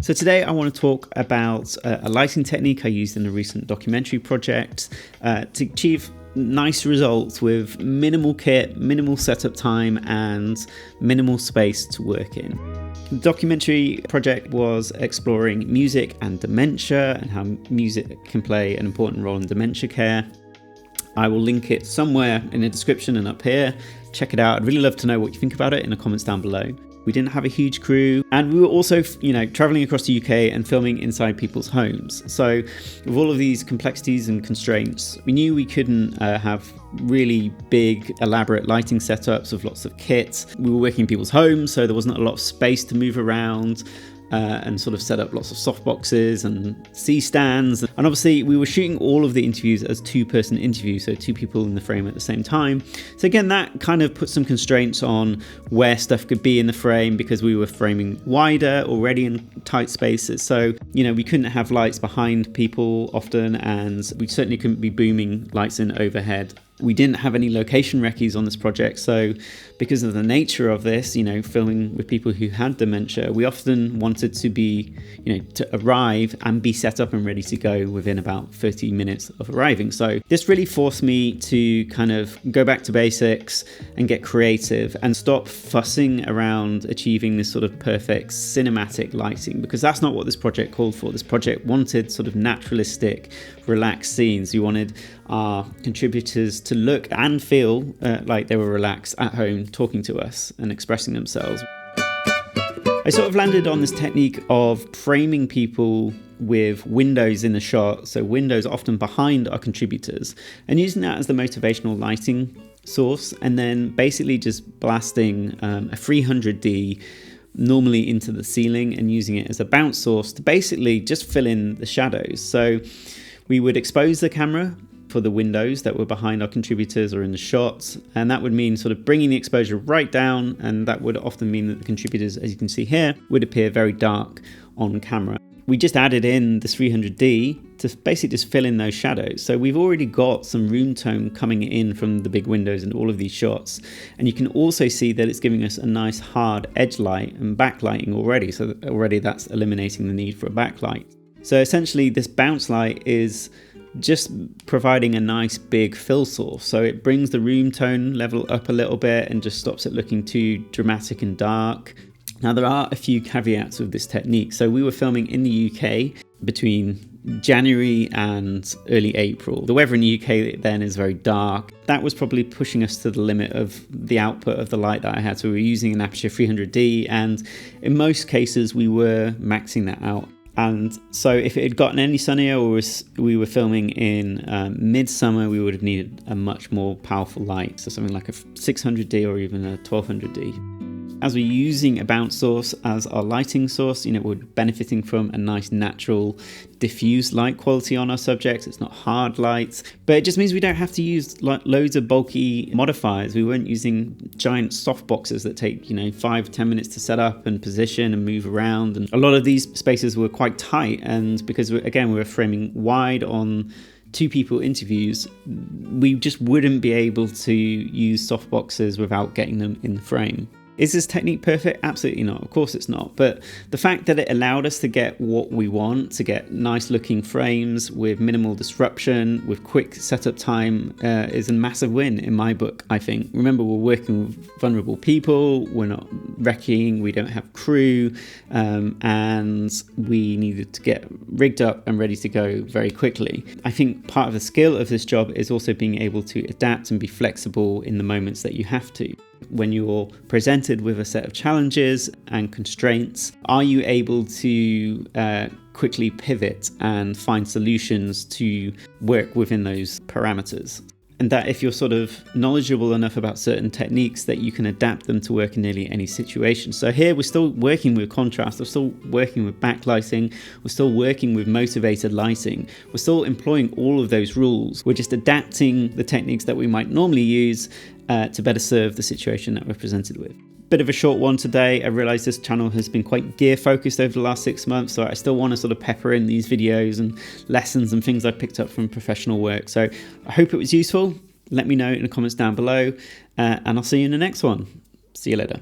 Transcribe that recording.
So today I want to talk about a lighting technique I used in a recent documentary project to achieve nice results with minimal kit, minimal setup time and minimal space to work in. The documentary project was exploring music and dementia and how music can play an important role in dementia care. I will link it somewhere in the description and up here. Check it out. I'd really love to know what you think about it in the comments down below. We didn't have a huge crew, and we were also, traveling across the UK and filming inside people's homes. So with all of these complexities and constraints, we knew we couldn't have really big, elaborate lighting setups with lots of kit. We were working in people's homes, so there wasn't a lot of space to move around. And sort of set up lots of softboxes and C-stands. And obviously we were shooting all of the interviews as two-person interviews, so two people in the frame at the same time. So again, that kind of put some constraints on where stuff could be in the frame because we were framing wider already in tight spaces. So, we couldn't have lights behind people often, and we certainly couldn't be booming lights in overhead. We didn't have any location recce's on this project, so because of the nature of this, filming with people who had dementia, we often wanted to be, to arrive and be set up and ready to go within about 30 minutes of arriving. So this really forced me to kind of go back to basics and get creative and stop fussing around achieving this sort of perfect cinematic lighting, because that's not what this project called for. This project wanted sort of naturalistic, relaxed scenes. We wanted our contributors to look and feel like they were relaxed at home talking to us and expressing themselves. I sort of landed on this technique of framing people with windows in the shot, so windows often behind our contributors, and using that as the motivational lighting source, and then basically just blasting a 300D normally into the ceiling and using it as a bounce source to basically just fill in the shadows. So we would expose the camera for the windows that were behind our contributors or in the shots, and that would mean sort of bringing the exposure right down, and that would often mean that the contributors, as you can see here, would appear very dark on camera. We just added in the 300D to basically just fill in those shadows. So we've already got some room tone coming in from the big windows in all of these shots, and you can also see that it's giving us a nice hard edge light and backlighting already, so already that's eliminating the need for a backlight. So essentially this bounce light is just providing a nice big fill source, so it brings the room tone level up a little bit and just stops it looking too dramatic and dark. Now there are a few caveats with this technique. So we were filming in the UK between January and early April. The weather in the UK then is very dark. That was probably pushing us to the limit of the output of the light that I had. So we were using an Aputure 300D, and in most cases we were maxing that out. And so if it had gotten any sunnier, or we were filming in midsummer, we would have needed a much more powerful light, so something like a 600D or even a 1200D. As we're using a bounce source as our lighting source, we're benefiting from a nice natural diffuse light quality on our subjects. It's not hard lights, but it just means we don't have to use loads of bulky modifiers. We weren't using giant soft boxes that take 5-10 minutes to set up and position and move around, and a lot of these spaces were quite tight, and because we were framing wide on two people interviews, we just wouldn't be able to use soft boxes without getting them in the frame. Is this technique perfect? Absolutely not. Of course it's not. But the fact that it allowed us to get what we want, to get nice looking frames with minimal disruption, with quick setup time, is a massive win in my book, I think. Remember, we're working with vulnerable people, we're not wrecking, we don't have crew, and we needed to get rigged up and ready to go very quickly. I think part of the skill of this job is also being able to adapt and be flexible in the moments that you have to. When you're presented with a set of challenges and constraints, are you able to quickly pivot and find solutions to work within those parameters? And that if you're sort of knowledgeable enough about certain techniques that you can adapt them to work in nearly any situation. So here we're still working with contrast, we're still working with backlighting, we're still working with motivated lighting, we're still employing all of those rules. We're just adapting the techniques that we might normally use to better serve the situation that we're presented with. Bit of a short one today. I realized this channel has been quite gear focused over the last 6 months, so I still want to sort of pepper in these videos and lessons and things I picked up from professional work. So I hope it was useful. Let me know in the comments down below, and I'll see you in the next one. See you later.